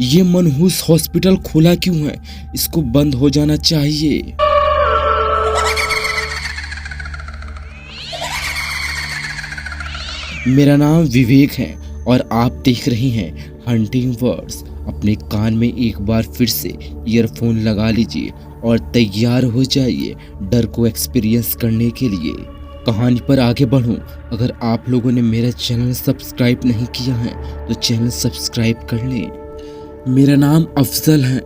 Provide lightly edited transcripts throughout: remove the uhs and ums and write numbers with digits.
ये मनहूस हॉस्पिटल खुला क्यों है? इसको बंद हो जाना चाहिए। मेरा नाम विवेक है और आप देख रहे हैं हंटिंग वर्ड्स। अपने कान में एक बार फिर से ईयरफोन लगा लीजिए और तैयार हो जाइए डर को एक्सपीरियंस करने के लिए। कहानी पर आगे बढ़ूं, अगर आप लोगों ने मेरा चैनल सब्सक्राइब नहीं किया है तो चैनल सब्सक्राइब कर लें। मेरा नाम अफजल है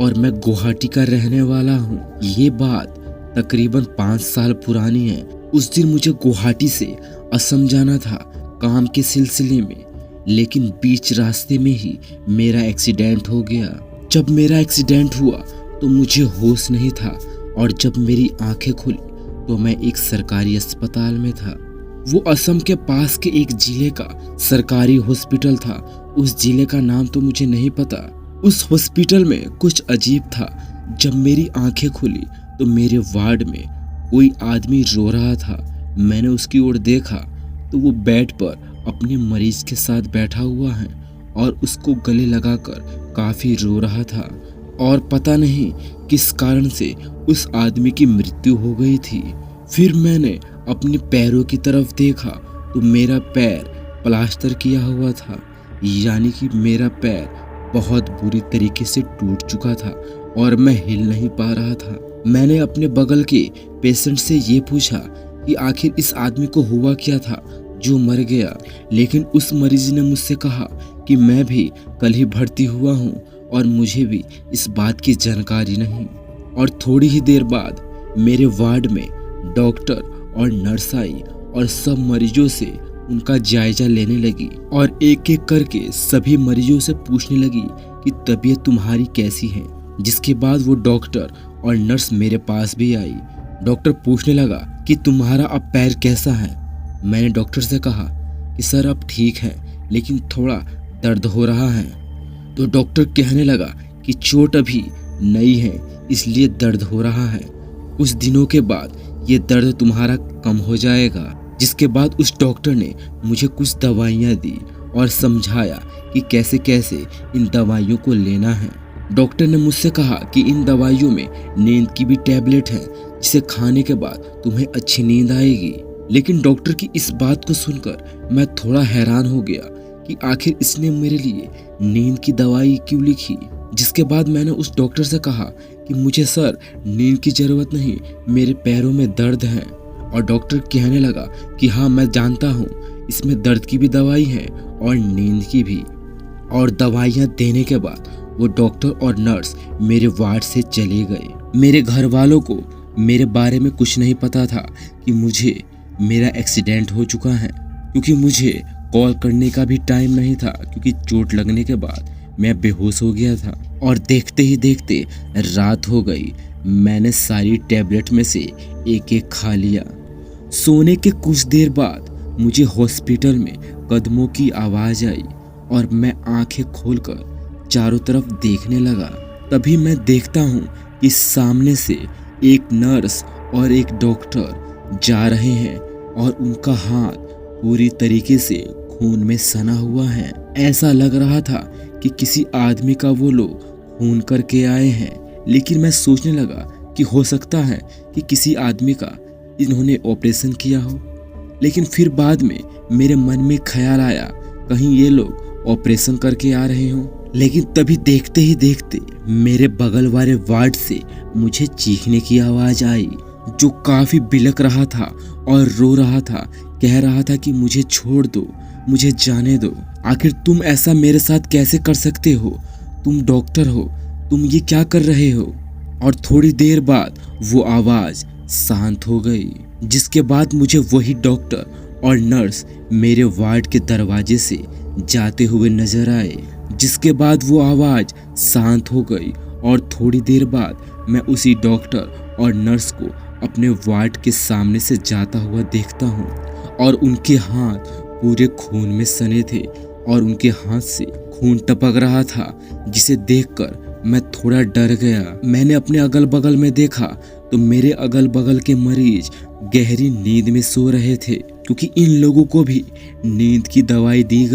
और मैं गुवाहाटी का रहने वाला हूं। ये बात तकरीबन 5 साल पुरानी है। उस दिन मुझे गुवाहाटी से असम जाना था काम के सिलसिले में, लेकिन बीच रास्ते में ही मेरा एक्सीडेंट हो गया। जब मेरा एक्सीडेंट हुआ तो मुझे होश नहीं था और जब मेरी आंखें खुली तो मैं एक सरकारी अस्पताल में था। वो असम के पास के एक जिले का सरकारी हॉस्पिटल था। उस जिले का नाम तो मुझे नहीं पता। उस हॉस्पिटल में कुछ अजीब था। जब मेरी आंखें खुली तो मेरे वार्ड में कोई आदमी रो रहा था। मैंने उसकी ओर देखा तो वो बेड पर अपने मरीज के साथ बैठा हुआ है और उसको गले लगाकर काफी रो रहा था और पता नहीं किस कारण से उस आदमी की मृत्यु हो गई थी। फिर मैंने अपने पैरों की तरफ देखा तो मेरा पैर प्लास्टर किया हुआ था, यानी कि मेरा पैर बहुत बुरी तरीके से टूट चुका था और मैं हिल नहीं पा रहा था। मैंने अपने बगल के पेशेंट से ये पूछा कि आखिर इस आदमी को हुआ क्या था जो मर गया, लेकिन उस मरीज ने मुझसे कहा कि मैं भी कल ही भर्ती हुआ हूँ और मुझे भी इस बात की जानकारी नहीं। और थोड़ी ही देर बाद मेरे वार्ड में डॉक्टर और नर्स आई और सब मरीजों से उनका जायजा लेने लगी और एक एक करके सभी मरीजों से पूछने लगी कि तबीयत तुम्हारी कैसी है। जिसके बाद वो डॉक्टर और नर्स मेरे पास भी आई। डॉक्टर पूछने लगा कि तुम्हारा अब पैर कैसा है। मैंने डॉक्टर से कहा कि सर अब ठीक है, लेकिन थोड़ा दर्द हो रहा है। तो डॉक्टर कहने लगा कि चोट अभी नई है इसलिए दर्द हो रहा है, कुछ दिनों के बाद ये दर्द तुम्हारा कम हो जाएगा। जिसके बाद उस डॉक्टर ने मुझे कुछ दवाइयाँ दी और समझाया कि कैसे कैसे इन दवाइयों को लेना है। डॉक्टर ने मुझसे कहा कि इन दवाइयों में नींद की भी टैबलेट है, जिसे खाने के बाद तुम्हें अच्छी नींद आएगी। लेकिन डॉक्टर की इस बात को सुनकर मैं थोड़ा हैरान हो गया कि आखिर इसने मेरे लिए नींद की दवाई क्यों लिखी। जिसके बाद मैंने उस डॉक्टर से कहा कि मुझे सर नींद की जरूरत नहीं, मेरे पैरों में दर्द है। और डॉक्टर कहने लगा कि हाँ मैं जानता हूँ, इसमें दर्द की भी दवाई है और नींद की भी। और दवाइयाँ देने के बाद वो डॉक्टर और नर्स मेरे वार्ड से चले गए। मेरे घर वालों को मेरे बारे में कुछ नहीं पता था कि मुझे मेरा एक्सीडेंट हो चुका है, क्योंकि मुझे कॉल करने का भी टाइम नहीं था, क्योंकि चोट लगने के बाद मैं बेहोश हो गया था। और देखते ही देखते रात हो गई। मैंने सारी टैबलेट में से एक एक खा लिया। सोने के कुछ देर बाद मुझे हॉस्पिटल में कदमों की आवाज़ आई और मैं आंखें खोलकर चारों तरफ देखने लगा। तभी मैं देखता हूँ कि सामने से एक नर्स और एक डॉक्टर जा रहे हैं और उनका हाथ पूरी तरीके से खून में सना हुआ है। ऐसा लग रहा था कि किसी आदमी का वो लोग खून करके आए हैं। लेकिन मैं सोचने लगा कि हो सकता है कि किसी आदमी का इन्होंने ऑपरेशन किया हो। लेकिन फिर बाद में मेरे मन में ख्याल आया कहीं ये लोग ऑपरेशन करके आ रहे हों। लेकिन तभी देखते ही देखते मेरे बगल वाले वार्ड से मुझे चीखने की आवाज़ आई, जो काफ़ी बिलक रहा था और रो रहा था, कह रहा था कि मुझे छोड़ दो, मुझे जाने दो। आखिर तुम ऐसा मेरे साथ कैसे कर सकते हो? तुम डॉक्टर हो, तुम ये क्या कर रहे हो? और थोड़ी देर बाद वो आवाज़ शांत हो गई। जिसके बाद मुझे वही डॉक्टर और नर्स मेरे वार्ड के दरवाजे से जाते हुए नजर आए। जिसके बाद वो आवाज़ शांत हो गई और थोड़ी देर बाद मैं उसी डॉक्टर और नर्स को अपने वार्ड के सामने से जाता हुआ देखता हूँ और उनके हाथ पूरे खून में सने थे और उनके हाथ से खून टपक रहा था, जिसे देखकर मैं थोड़ा डर गया। मैंने अपने अगल बगल में देखा तो मेरे अगल बगल के मरीज गहरी नींद में सो रहे थे क्योंकि इन लोगों को भी नींद की दवाई दी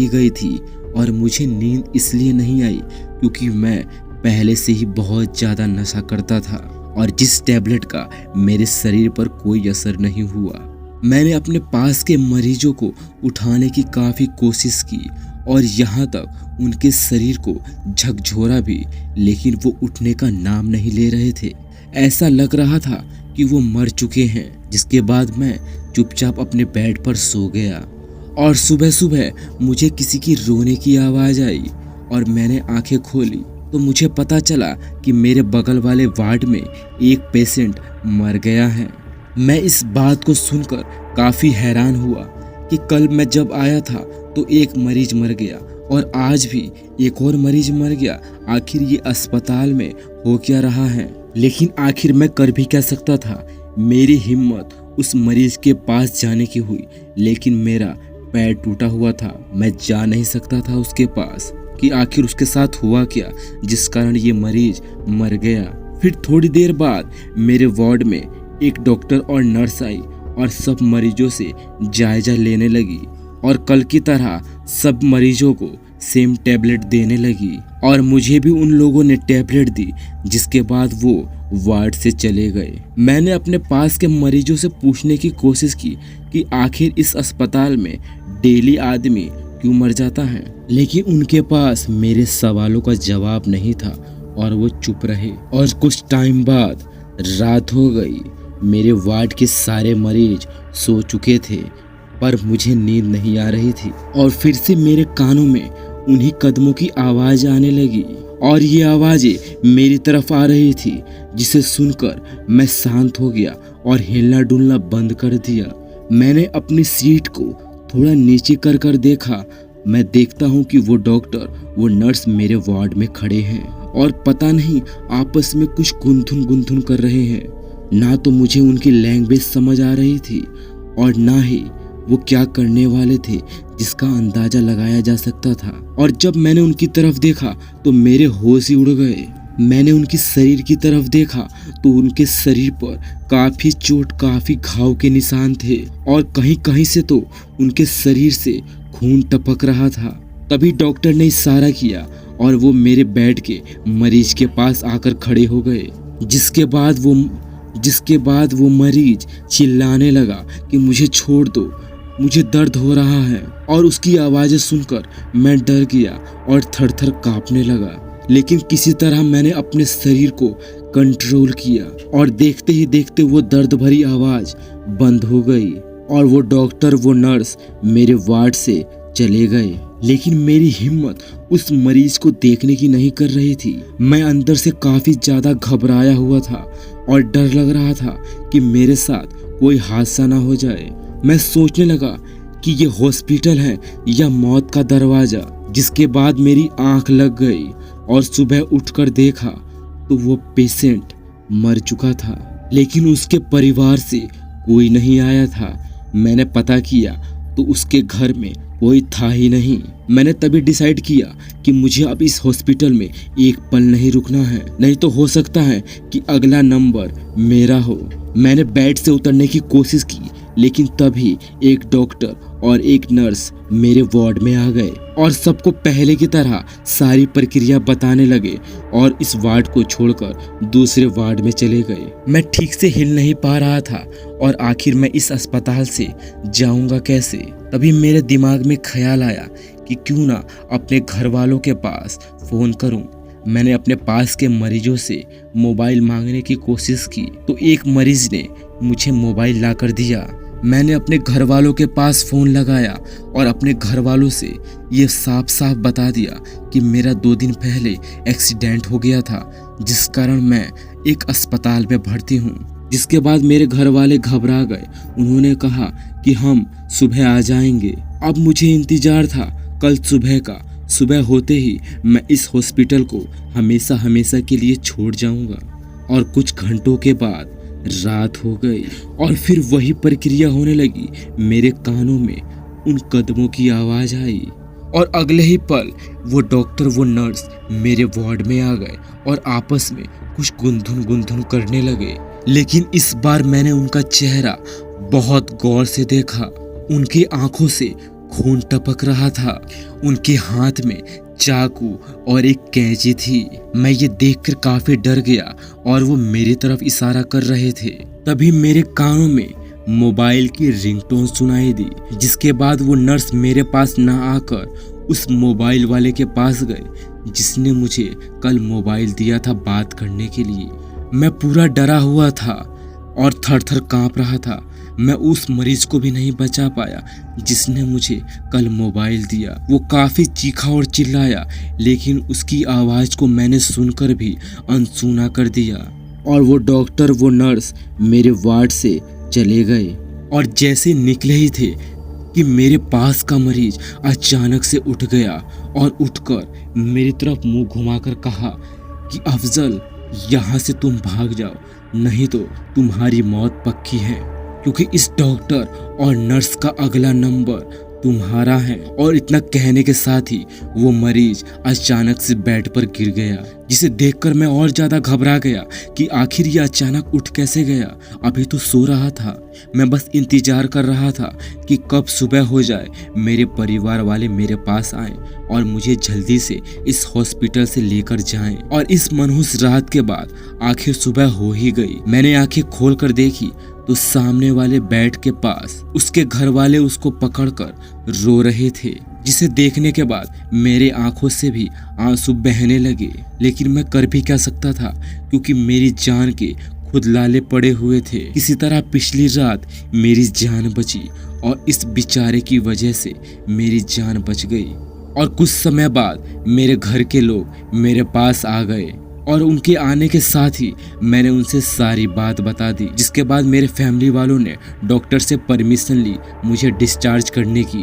गई थी, और मुझे नींद इसलिए नहीं आई क्योंकि मैं पहले से ही बहुत ज़्यादा नशा करता था और जिस टैबलेट का मेरे शरीर पर कोई असर नहीं हुआ। मैंने अपने पास के मरीजों को उठाने की काफ़ी कोशिश की और यहाँ तक उनके शरीर को झकझोरा भी, लेकिन वो उठने का नाम नहीं ले रहे थे। ऐसा लग रहा था कि वो मर चुके हैं। जिसके बाद मैं चुपचाप अपने बेड पर सो गया और सुबह सुबह मुझे किसी की रोने की आवाज़ आई और मैंने आंखें खोली तो मुझे पता चला कि मेरे बगल वाले वार्ड में एक पेशेंट मर गया है। मैं इस बात को सुनकर काफ़ी हैरान हुआ कि कल मैं जब आया था तो एक मरीज मर गया और आज भी एक और मरीज मर गया। आखिर ये अस्पताल में हो क्या रहा है? लेकिन आखिर मैं कर भी क्या सकता था। मेरी हिम्मत उस मरीज के पास जाने की हुई, लेकिन मेरा पैर टूटा हुआ था। मैं जा नहीं सकता था उसके पास कि आखिर उसके साथ हुआ क्या जिस कारण ये मरीज मर गया। फिर थोड़ी देर बाद मेरे वार्ड में एक डॉक्टर और नर्स आई और सब मरीजों से जायजा लेने लगी और कल की तरह सब मरीजों को सेम टैबलेट देने लगी और मुझे भी उन लोगों ने टैबलेट दी। जिसके बाद वो वार्ड से चले गए। मैंने अपने पास के मरीजों से पूछने की कोशिश की कि आखिर इस अस्पताल में डेली आदमी क्यों मर जाता है, लेकिन उनके पास मेरे सवालों का जवाब नहीं था और वो चुप रहे। और कुछ टाइम बाद रात हो गई। मेरे वार्ड के सारे मरीज सो चुके थे पर मुझे नींद नहीं आ रही थी और फिर से मेरे कानों में उन्हीं कदमों की आवाज़ आने लगी और ये आवाज़ें मेरी तरफ आ रही थी, जिसे सुनकर मैं शांत हो गया और हिलना डुलना बंद कर दिया। मैंने अपनी सीट को थोड़ा नीचे कर देखा। मैं देखता हूँ कि वो डॉक्टर वो नर्स मेरे वार्ड में खड़े हैं और पता नहीं आपस में कुछ गुंथुन कर रहे हैं। ना तो मुझे उनकी लैंग्वेज समझ आ रही थी और ना ही वो क्या करने वाले थे जिसका अंदाजा लगाया जा सकता था। और जब मैंने उनकी तरफ देखा तो मेरे होश ही उड़ गए। मैंने उनके शरीर की तरफ देखा तो उनके शरीर पर काफी चोट, काफी घाव के निशान थे और कहीं कहीं से तो उनके शरीर से खून टपक रहा था। तभी डॉक्टर ने इशारा किया और वो मेरे बेड के मरीज के पास आकर खड़े हो गए। जिसके बाद वो मरीज चिल्लाने लगा कि मुझे छोड़ दो, मुझे दर्द हो रहा है। और उसकी आवाज़ें सुनकर मैं डर गया और थर-थर कांपने लगा। लेकिन किसी तरह मैंने अपने शरीर को कंट्रोल किया और देखते ही देखते वो दर्द भरी आवाज़ बंद हो गई और वो डॉक्टर वो नर्स मेरे वार्ड से चले गए। लेकिन मेरी हिम्मत उस मरीज को देखने की नहीं कर रही थी। मैं अंदर से काफ़ी ज़्यादा घबराया हुआ था और डर लग रहा था कि मेरे साथ कोई हादसा ना हो जाए। मैं सोचने लगा कि ये हॉस्पिटल है या मौत का दरवाज़ा। जिसके बाद मेरी आंख लग गई और सुबह उठकर देखा तो वो पेशेंट मर चुका था, लेकिन उसके परिवार से कोई नहीं आया था। मैंने पता किया तो उसके घर में कोई था ही नहीं। मैंने तभी डिसाइड किया कि मुझे अब इस हॉस्पिटल में एक पल नहीं रुकना है, नहीं तो हो सकता है कि अगला नंबर मेरा हो। मैंने बेड से उतरने की कोशिश की, लेकिन तभी एक डॉक्टर और एक नर्स मेरे वार्ड में आ गए और सबको पहले की तरह सारी प्रक्रिया बताने लगे और इस वार्ड को छोड़कर दूसरे वार्ड में चले गए। मैं ठीक से हिल नहीं पा रहा था और आखिर मैं इस अस्पताल से जाऊंगा कैसे। तभी मेरे दिमाग में ख्याल आया कि क्यों ना अपने घर वालों के पास फ़ोन करूं। मैंने अपने पास के मरीजों से मोबाइल मांगने की कोशिश की तो एक मरीज ने मुझे मोबाइल ला कर दिया। मैंने अपने घर वालों के पास फ़ोन लगाया और अपने घर वालों से ये साफ साफ बता दिया कि मेरा 2 दिन पहले एक्सीडेंट हो गया था, जिस कारण मैं एक अस्पताल में भर्ती हूँ। जिसके बाद मेरे घर वाले घबरा गए। उन्होंने कहा कि हम सुबह आ जाएंगे। अब मुझे इंतज़ार था कल सुबह का। सुबह होते ही मैं इस हॉस्पिटल को हमेशा हमेशा के लिए छोड़ जाऊंगा। और कुछ घंटों के बाद रात हो गई और फिर वही प्रक्रिया होने लगी। मेरे कानों में उन कदमों की आवाज़ आई और अगले ही पल वो डॉक्टर वो नर्स मेरे वार्ड में आ गए और आपस में कुछ गुंधुन करने लगे। लेकिन इस बार मैंने उनका चेहरा बहुत गौर से देखा। उनकी आंखों से खून टपक रहा था। उनके हाथ में चाकू और एक कैंची थी। मैं ये देखकर काफी डर गया और वो मेरी तरफ इशारा कर रहे थे। तभी मेरे कानों में मोबाइल की रिंगटोन सुनाई दी, जिसके बाद वो नर्स मेरे पास ना आकर उस मोबाइल वाले के पास गए जिसने मुझे कल मोबाइल दिया था बात करने के लिए। मैं पूरा डरा हुआ था और थर थर कांप रहा था। मैं उस मरीज को भी नहीं बचा पाया जिसने मुझे कल मोबाइल दिया। वो काफी चीखा और चिल्लाया, लेकिन उसकी आवाज को मैंने सुनकर भी अनसुना कर दिया और वो डॉक्टर वो नर्स मेरे वार्ड से चले गए। और जैसे निकले ही थे कि मेरे पास का मरीज अचानक से उठ गया और उठकर मेरी तरफ मुंह घुमाकर कहा कि अफजल, यहाँ से तुम भाग जाओ, नहीं तो तुम्हारी मौत पक्की है, क्योंकि इस डॉक्टर और नर्स का अगला नंबर तुम्हारा है। और इतना कहने के साथ ही वो मरीज अचानक से बेड पर गिर गया, जिसे देखकर मैं और ज्यादा घबरा गया कि आखिर ये अचानक उठ कैसे गया। अभी तो सो रहा था। मैं बस इंतजार कर रहा था कि कब सुबह हो जाए, मेरे परिवार वाले मेरे पास आएं और मुझे जल्दी से इस हॉस्पिटल से लेकर जाएं। और इस मनहूस रात के बाद आखिर सुबह हो ही गई। मैंने आंखें खोल कर देखी तो सामने वाले बेड के पास उसके घर वाले उसको पकड़कर रो रहे थे, जिसे देखने के बाद मेरे आंखों से भी आंसू बहने लगे। लेकिन मैं कर भी क्या सकता था, क्योंकि मेरी जान के खुद लाले पड़े हुए थे। किसी तरह पिछली रात मेरी जान बची और इस बेचारे की वजह से मेरी जान बच गई। और कुछ समय बाद मेरे घर के लोग मेरे पास आ गए और उनके आने के साथ ही मैंने उनसे सारी बात बता दी, जिसके बाद मेरे फैमिली वालों ने डॉक्टर से परमिशन ली मुझे डिस्चार्ज करने की।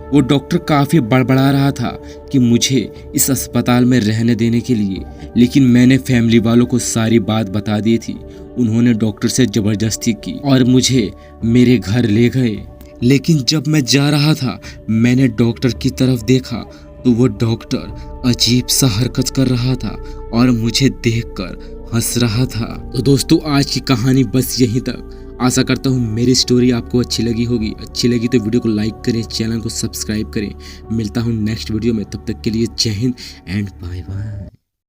वो डॉक्टर काफ़ी बड़बड़ा रहा था कि मुझे इस अस्पताल में रहने देने के लिए, लेकिन मैंने फैमिली वालों को सारी बात बता दी थी। उन्होंने डॉक्टर से ज़बरदस्ती की और मुझे मेरे घर ले गए। लेकिन जब मैं जा रहा था, मैंने डॉक्टर की तरफ देखा तो वो डॉक्टर अजीब सा हरकत कर रहा था और मुझे देखकर हंस रहा था। तो दोस्तों, आज की कहानी बस यहीं तक। आशा करता हूँ मेरी स्टोरी आपको अच्छी लगी होगी। अच्छी लगी तो वीडियो को लाइक करें, चैनल को सब्सक्राइब करें। मिलता हूँ नेक्स्ट वीडियो में, तब तक के लिए जय हिंद एंड बाय बाय।